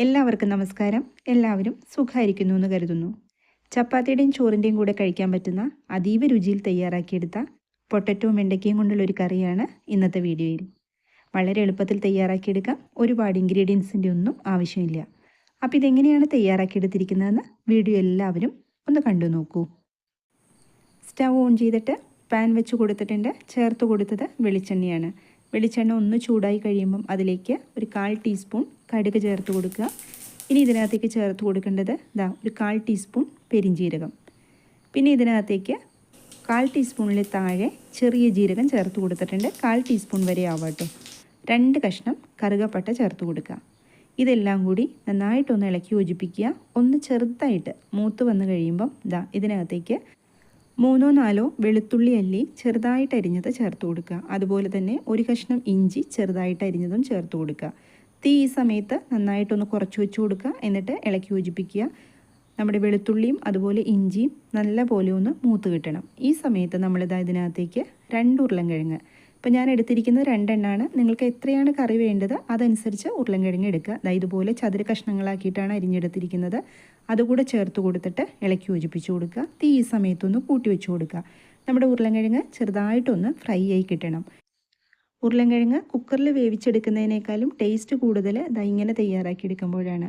എല്ലാവർക്കും നമസ്കാരം. എല്ലാവരും സുഖമായിരിക്കുന്നു എന്ന് കരുതുന്നു. ചപ്പാത്തിയുടെയും ചോറിൻ്റെയും കൂടെ കഴിക്കാൻ പറ്റുന്ന അതീവ രുചിയിൽ തയ്യാറാക്കിയെടുത്ത പൊട്ടറ്റോയും വെണ്ടയ്ക്കയും കൊണ്ടുള്ള ഒരു കറിയാണ് ഇന്നത്തെ വീഡിയോയിൽ. വളരെ എളുപ്പത്തിൽ തയ്യാറാക്കിയെടുക്കാം. ഒരുപാട് ഇൻഗ്രീഡിയൻസിൻ്റെ ഒന്നും ആവശ്യമില്ല. അപ്പോൾ ഇതെങ്ങനെയാണ് തയ്യാറാക്കിയെടുത്തിരിക്കുന്നതെന്ന് വീഡിയോ എല്ലാവരും ഒന്ന് കണ്ടു നോക്കൂ. സ്റ്റവ് ഓൺ ചെയ്തിട്ട് പാൻ വെച്ച് കൊടുത്തിട്ടുണ്ട്. ചേർത്ത് കൊടുത്തത് വെളിച്ചെണ്ണയാണ്. വെളിച്ചെണ്ണ ഒന്ന് ചൂടായി കഴിയുമ്പം അതിലേക്ക് ഒരു 1/4 ടീസ്പൂൺ കടുക് ചേർത്ത് കൊടുക്കുക. ഇനി ഇതിനകത്തേക്ക് ചേർത്ത് കൊടുക്കേണ്ടത് ഒരു 1/4 ടീസ്പൂൺ പെരിഞ്ജീരകം. പിന്നെ ഇതിനകത്തേക്ക് 1/4 ടീസ്പൂണിൽ താഴെ ചെറിയ ജീരകം ചേർത്ത് കൊടുത്തിട്ടുണ്ട്. 1/4 ടീസ്പൂൺ വരെ ആവട്ടോ. 2 കഷ്ണം കറുകപ്പട്ട ചേർത്ത് കൊടുക്കുക. ഇതെല്ലാം കൂടി നന്നായിട്ടൊന്ന് ഇളക്കി യോജിപ്പിക്കുക. ഒന്ന് ചെറുതായിട്ട് മൂത്ത് വന്ന് കഴിയുമ്പം ഇതിനകത്തേക്ക് 3-4 വെളുത്തുള്ളി അല്ലി ചെറുതായിട്ട് അരിഞ്ഞത് ചേർത്ത് കൊടുക്കുക. അതുപോലെ തന്നെ 1 കഷ്ണം ഇഞ്ചി ചെറുതായിട്ട് അരിഞ്ഞതും ചേർത്ത് കൊടുക്കുക. തീ ഈ സമയത്ത് നന്നായിട്ടൊന്ന് കുറച്ച് വെച്ച് കൊടുക്കുക. എന്നിട്ട് ഇളക്കി യോജിപ്പിക്കുക. നമ്മുടെ വെളുത്തുള്ളിയും അതുപോലെ ഇഞ്ചിയും നല്ല പോലെ ഒന്ന് മൂത്ത് കിട്ടണം. ഈ സമയത്ത് ഇതിനകത്തേക്ക് 2 ഉരുളൻകിഴങ്ങ്, ഇപ്പോൾ ഞാൻ എടുത്തിരിക്കുന്നത് 2 എണ്ണമാണ്. നിങ്ങൾക്ക് എത്രയാണ് കറി വേണ്ടത് അതനുസരിച്ച് ഉരുളൻകിഴങ്ങ് എടുക്കുക. ഇതുപോലെ ചതുര കഷ്ണങ്ങളാക്കിയിട്ടാണ് അരിഞ്ഞെടുത്തിരിക്കുന്നത്. അതുകൂടെ ചേർത്ത് കൊടുത്തിട്ട് ഇളക്കി യോജിപ്പിച്ച് കൊടുക്കുക. തീ ഈ സമയത്തൊന്ന് കൂട്ടി വെച്ച് കൊടുക്കുക. നമ്മുടെ ഉരുളൻകിഴങ്ങ് ചെറുതായിട്ടൊന്ന് ഫ്രൈ ആയി കിട്ടണം. ഉരുളൻകിഴങ്ങ് കുക്കറിൽ വേവിച്ചെടുക്കുന്നതിനേക്കാളും ടേസ്റ്റ് കൂടുതൽ ഇങ്ങനെ തയ്യാറാക്കിയെടുക്കുമ്പോഴാണ്.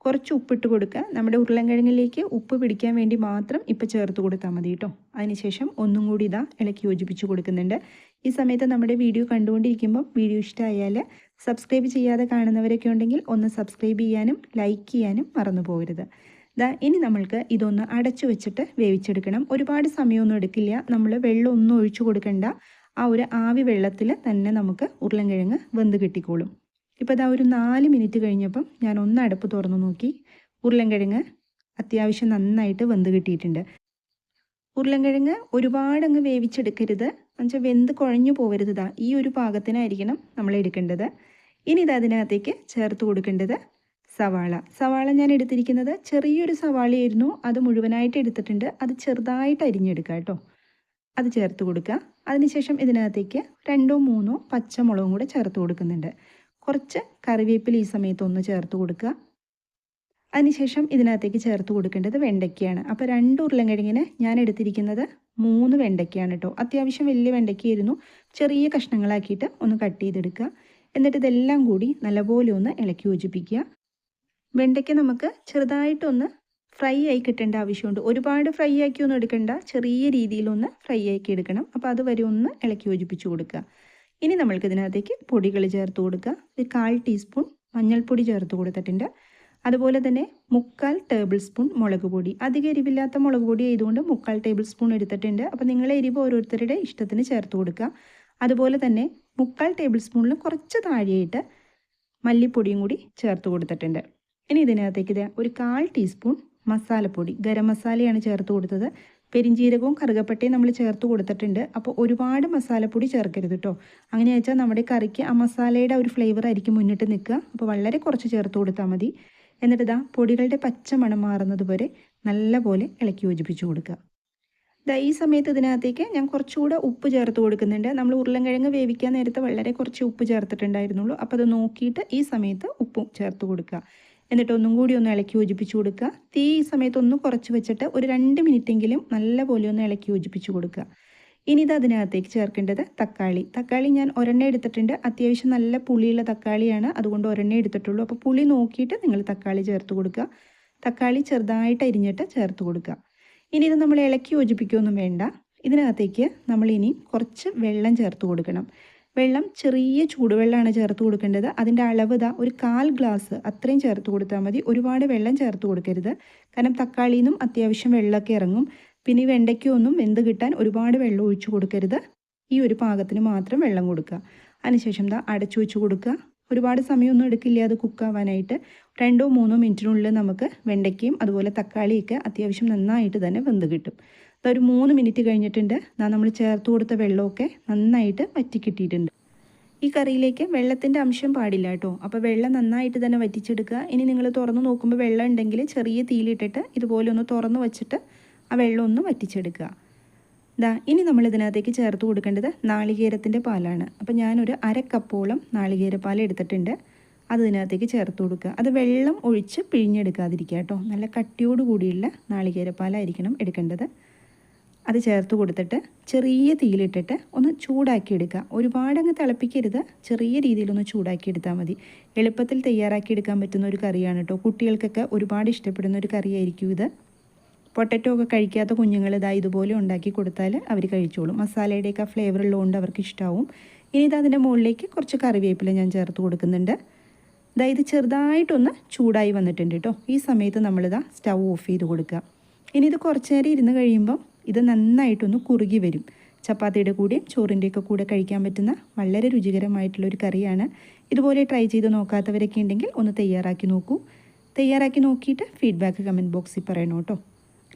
കുറച്ച് ഉപ്പിട്ട് കൊടുക്കുക. നമ്മുടെ ഉരുളൻകിഴങ്ങിലേക്ക് ഉപ്പ് പിടിക്കാൻ വേണ്ടി മാത്രം ഇപ്പോൾ ചേർത്ത് കൊടുത്താൽ മതി കേട്ടോ. അതിനുശേഷം ഒന്നും കൂടി ഇളക്കി യോജിപ്പിച്ച് കൊടുക്കുന്നുണ്ട്. ഈ സമയത്ത് നമ്മുടെ വീഡിയോ കണ്ടുകൊണ്ടിരിക്കുമ്പം വീഡിയോ ഇഷ്ടമായാൽ സബ്സ്ക്രൈബ് ചെയ്യാതെ കാണുന്നവരൊക്കെ ഉണ്ടെങ്കിൽ ഒന്ന് സബ്സ്ക്രൈബ് ചെയ്യാനും ലൈക്ക് ചെയ്യാനും മറന്നു പോകരുത്. ഇനി നമ്മൾക്ക് ഇതൊന്ന് അടച്ചു വെച്ചിട്ട് വേവിച്ചെടുക്കണം. ഒരുപാട് സമയമൊന്നും എടുക്കില്ല. നമ്മൾ വെള്ളം ഒന്നും ഒഴിച്ചു കൊടുക്കേണ്ട. ആ ഒരു ആവി വെള്ളത്തിൽ തന്നെ നമുക്ക് ഉരുളൻകിഴങ്ങ് വെന്ത് കിട്ടിക്കോളും. ഇപ്പോൾ ഒരു 4 മിനിറ്റ് കഴിഞ്ഞപ്പം ഞാൻ ഒന്ന് അടുപ്പ് തുറന്നു നോക്കി. ഉരുളൻകിഴങ്ങ് അത്യാവശ്യം നന്നായിട്ട് വെന്ത് കിട്ടിയിട്ടുണ്ട്. ഉരുളൻകിഴങ്ങ് ഒരുപാടങ്ങ് വേവിച്ചെടുക്കരുത്. എന്നുവെച്ചാൽ വെന്ത് കുഴഞ്ഞു പോകരുത്. ഈ ഒരു പാകത്തിനായിരിക്കണം നമ്മൾ എടുക്കേണ്ടത്. ഇനി അതിനകത്തേക്ക് ചേർത്ത് കൊടുക്കേണ്ടത് സവാള ഞാൻ എടുത്തിരിക്കുന്നത് ചെറിയൊരു സവാളയായിരുന്നു. അത് മുഴുവനായിട്ട് എടുത്തിട്ടുണ്ട്. അത് ചെറുതായിട്ട് അരിഞ്ഞെടുക്കുക കേട്ടോ. അത് ചേർത്ത് കൊടുക്കുക. അതിനുശേഷം ഇതിനകത്തേക്ക് 2-3 പച്ചമുളകും കൂടെ ചേർത്ത് കൊടുക്കുന്നുണ്ട്. കുറച്ച് കറിവേപ്പില ഈ സമയത്ത് ഒന്ന് ചേർത്ത് കൊടുക്കുക. അതിനുശേഷം ഇതിനകത്തേക്ക് ചേർത്ത് കൊടുക്കേണ്ടത് വെണ്ടയ്ക്കയാണ്. അപ്പോൾ 2 ഉരുളൻകിഴങ്ങിന് ഞാൻ എടുത്തിരിക്കുന്നത് 3 വെണ്ടയ്ക്കയാണ് കേട്ടോ. അത്യാവശ്യം വലിയ വെണ്ടയ്ക്കായിരുന്നു. ചെറിയ കഷ്ണങ്ങളാക്കിയിട്ട് ഒന്ന് കട്ട് ചെയ്തെടുക്കുക. എന്നിട്ട് ഇതെല്ലാം കൂടി നല്ലപോലെ ഒന്ന് ഇളക്കി യോജിപ്പിക്കുക. വെണ്ടയ്ക്ക നമുക്ക് ചെറുതായിട്ടൊന്ന് ഫ്രൈ ആയി കിട്ടേണ്ട ആവശ്യമുണ്ട്. ഒരുപാട് ഫ്രൈ ആക്കിയൊന്നും എടുക്കണ്ട. ചെറിയ രീതിയിലൊന്ന് ഫ്രൈ ആക്കി എടുക്കണം. അപ്പോൾ അതുവരെ ഒന്ന് ഇളക്കി യോജിപ്പിച്ച് കൊടുക്കുക. ഇനി നമ്മൾക്ക് ഇതിനകത്തേക്ക് പൊടികൾ ചേർത്ത് കൊടുക്കുക. ഒരു 1/4 ടീസ്പൂൺ മഞ്ഞൾപ്പൊടി ചേർത്ത് കൊടുത്തിട്ടുണ്ട്. അതുപോലെ തന്നെ 3/4 ടേബിൾ സ്പൂൺ മുളക് പൊടി. അധികം എരിവില്ലാത്ത മുളക് പൊടി ആയതുകൊണ്ട് 3/4 ടേബിൾ സ്പൂൺ എടുത്തിട്ടുണ്ട്. അപ്പോൾ നിങ്ങളെ എരിവ് ഓരോരുത്തരുടെ ഇഷ്ടത്തിന് ചേർത്ത് കൊടുക്കുക. അതുപോലെ തന്നെ 3/4 ടേബിൾ സ്പൂണിൽ കുറച്ച് താഴെയായിട്ട് മല്ലിപ്പൊടിയും കൂടി ചേർത്ത് കൊടുത്തിട്ടുണ്ട്. ഇനി ഇതിനകത്തേക്ക് ഒരു 1/4 ടീസ്പൂൺ മസാലപ്പൊടി, ഗരം മസാലയാണ് ചേർത്ത് കൊടുത്തത്. പെരിഞ്ജീരകവും കറുകപ്പട്ടയും നമ്മൾ ചേർത്ത് കൊടുത്തിട്ടുണ്ട്. അപ്പോൾ ഒരുപാട് മസാലപ്പൊടി ചേർക്കരുത് കേട്ടോ. അങ്ങനെ വെച്ചാൽ നമ്മുടെ കറിക്ക് ആ മസാലയുടെ ഒരു ഫ്ലേവർ ആയിരിക്കും മുന്നിട്ട് നിൽക്കുക. അപ്പോൾ വളരെ കുറച്ച് ചേർത്ത് കൊടുത്താൽ മതി. എന്നിട്ട് പൊടികളുടെ പച്ച മണം മാറുന്നത് വരെ നല്ലപോലെ ഇളക്കി യോജിപ്പിച്ച് കൊടുക്കുക. ഈ സമയത്ത് ഇതിനകത്തേക്ക് ഞാൻ കുറച്ചുകൂടെ ഉപ്പ് ചേർത്ത് കൊടുക്കുന്നുണ്ട്. നമ്മൾ ഉരുളൻകിഴങ്ങ് വേവിക്കാൻ നേരത്തെ വളരെ കുറച്ച് ഉപ്പ് ചേർത്തിട്ടുണ്ടായിരുന്നുള്ളൂ. അപ്പോൾ അത് നോക്കിയിട്ട് ഈ സമയത്ത് ഉപ്പും ചേർത്ത് കൊടുക്കുക. എന്നിട്ട് ഒന്നും കൂടി ഒന്ന് ഇളക്കി യോജിപ്പിച്ച് കൊടുക്കുക. തീ ഈ സമയത്ത് ഒന്ന് കുറച്ച് വെച്ചിട്ട് ഒരു 2 മിനിറ്റെങ്കിലും നല്ലപോലെ ഒന്ന് ഇളക്കി യോജിപ്പിച്ച് കൊടുക്കുക. ഇനി അതിനകത്തേക്ക് ചേർക്കേണ്ടത് തക്കാളി ഞാൻ ഒരെണ്ണം എടുത്തിട്ടുണ്ട്. അത്യാവശ്യം നല്ല പുളിയുള്ള തക്കാളിയാണ്. അതുകൊണ്ട് ഒരെണ്ണം എടുത്തിട്ടുള്ളൂ. അപ്പോൾ പുളി നോക്കിയിട്ട് നിങ്ങൾ തക്കാളി ചേർത്ത് കൊടുക്കുക. തക്കാളി ചെറുതായിട്ട് അരിഞ്ഞിട്ട് ചേർത്ത് കൊടുക്കുക. ഇനി ഇത് നമ്മൾ ഇളക്കി യോജിപ്പിക്കുകയൊന്നും വേണ്ട. ഇതിനകത്തേക്ക് നമ്മൾ ഇനി കുറച്ച് വെള്ളം ചേർത്ത് കൊടുക്കണം. വെള്ളം ചെറിയ ചൂടുവെള്ളമാണ് ചേർത്ത് കൊടുക്കേണ്ടത്. അതിൻ്റെ അളവ് ഒരു 1/4 ഗ്ലാസ് അത്രയും ചേർത്ത് കൊടുത്താൽ മതി. ഒരുപാട് വെള്ളം ചേർത്ത് കൊടുക്കരുത്. കാരണം തക്കാളിയിൽ നിന്നും അത്യാവശ്യം വെള്ളമൊക്കെ ഇറങ്ങും. പിന്നെ ഈ വെണ്ടയ്ക്കൊന്നും വെന്ത് കിട്ടാൻ ഒരുപാട് വെള്ളം ഒഴിച്ചു കൊടുക്കരുത്. ഈ ഒരു പാകത്തിന് മാത്രം വെള്ളം കൊടുക്കുക. അതിനുശേഷം അടച്ചു വെച്ച് കൊടുക്കുക. ഒരുപാട് സമയമൊന്നും എടുക്കില്ല അത് കുക്കാവാനായിട്ട്. 2-3 മിനിറ്റിനുള്ളിൽ നമുക്ക് വെണ്ടയ്ക്കയും അതുപോലെ തക്കാളിയൊക്കെ അത്യാവശ്യം നന്നായിട്ട് തന്നെ വെന്ത് കിട്ടും. ഒരു 3 മിനിറ്റ് കഴിഞ്ഞിട്ടുണ്ട്. നമ്മൾ ചേർത്ത് കൊടുത്ത വെള്ളമൊക്കെ നന്നായിട്ട് വറ്റി കിട്ടിയിട്ടുണ്ട്. ഈ കറിയിലേക്ക് വെള്ളത്തിൻ്റെ അംശം പാടില്ല കേട്ടോ. അപ്പോൾ വെള്ളം നന്നായിട്ട് തന്നെ വറ്റിച്ചെടുക്കുക. ഇനി നിങ്ങൾ തുറന്ന് നോക്കുമ്പോൾ വെള്ളം ഉണ്ടെങ്കിൽ ചെറിയ തീയിലിട്ടിട്ട് ഇതുപോലെ ഒന്ന് തുറന്ന് വെച്ചിട്ട് ആ വെള്ളം ഒന്ന് വറ്റിച്ചെടുക്കുക. ഇനി നമ്മൾ ഇതിനകത്തേക്ക് ചേർത്ത് കൊടുക്കേണ്ടത് നാളികേരത്തിൻ്റെ പാലാണ്. അപ്പോൾ ഞാനൊരു 1/2 കപ്പോളം നാളികേരപ്പാൽ എടുത്തിട്ടുണ്ട്. അത് ഇതിനകത്തേക്ക് ചേർത്ത് കൊടുക്കുക. അത് വെള്ളം ഒഴിച്ച് പിഴിഞ്ഞെടുക്കാതിരിക്കുക കേട്ടോ. നല്ല കട്ടിയോട് കൂടിയുള്ള നാളികേരപ്പാലായിരിക്കണം എടുക്കേണ്ടത്. അത് ചേർത്ത് കൊടുത്തിട്ട് ചെറിയ തീയിലിട്ടിട്ട് ഒന്ന് ചൂടാക്കി എടുക്കുക. ഒരുപാടങ്ങ് തിളപ്പിക്കരുത്, ചെറിയ രീതിയിലൊന്ന് ചൂടാക്കി എടുത്താൽ മതി. എളുപ്പത്തിൽ തയ്യാറാക്കി എടുക്കാൻ പറ്റുന്ന ഒരു കറിയാണ് കേട്ടോ. കുട്ടികൾക്കൊക്കെ ഒരുപാട് ഇഷ്ടപ്പെടുന്ന ഒരു കറിയായിരിക്കും ഇത്. പൊട്ടറ്റോ ഒക്കെ കഴിക്കാത്ത കുഞ്ഞുങ്ങൾ ഇതുപോലെ ഉണ്ടാക്കി കൊടുത്താൽ അവർ കഴിച്ചോളും. മസാലയുടെയൊക്കെ ഫ്ലേവർ ഉള്ളതുകൊണ്ട് അവർക്ക് ഇഷ്ടമാവും. ഇനി അതിൻ്റെ മുകളിലേക്ക് കുറച്ച് കറിവേപ്പില ഞാൻ ചേർത്ത് കൊടുക്കുന്നുണ്ട്. ഇത് ചെറുതായിട്ടൊന്ന് ചൂടായി വന്നിട്ടുണ്ട് കേട്ടോ. ഈ സമയത്ത് നമ്മളിതാ സ്റ്റൗ ഓഫ് ചെയ്ത് കൊടുക്കുക. ഇനി ഇത് കുറച്ച് നേരം ഇരുന്ന് കഴിയുമ്പം ഇത് നന്നായിട്ടൊന്ന് കുറുകി വരും. ചപ്പാത്തിയുടെ കൂടെയും ചോറിൻ്റെയൊക്കെ കൂടെ കഴിക്കാൻ പറ്റുന്ന വളരെ രുചികരമായിട്ടുള്ളൊരു കറിയാണ്. ഇതുപോലെ ട്രൈ ചെയ്ത് നോക്കാത്തവരൊക്കെ ഉണ്ടെങ്കിൽ ഒന്ന് തയ്യാറാക്കി നോക്കൂ. തയ്യാറാക്കി നോക്കിയിട്ട് ഫീഡ്ബാക്ക് കമൻറ്റ് ബോക്സിൽ പറയണം കേട്ടോ.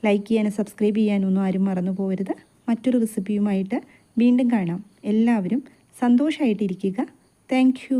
ലൈക്ക് ചെയ്യാനും സബ്സ്ക്രൈബ് ചെയ്യാനൊന്നും ആരും മറന്നു പോകരുത്. മറ്റൊരു റെസിപ്പിയുമായിട്ട് വീണ്ടും കാണാം. എല്ലാവരും സന്തോഷമായിട്ടിരിക്കുക. Thank you.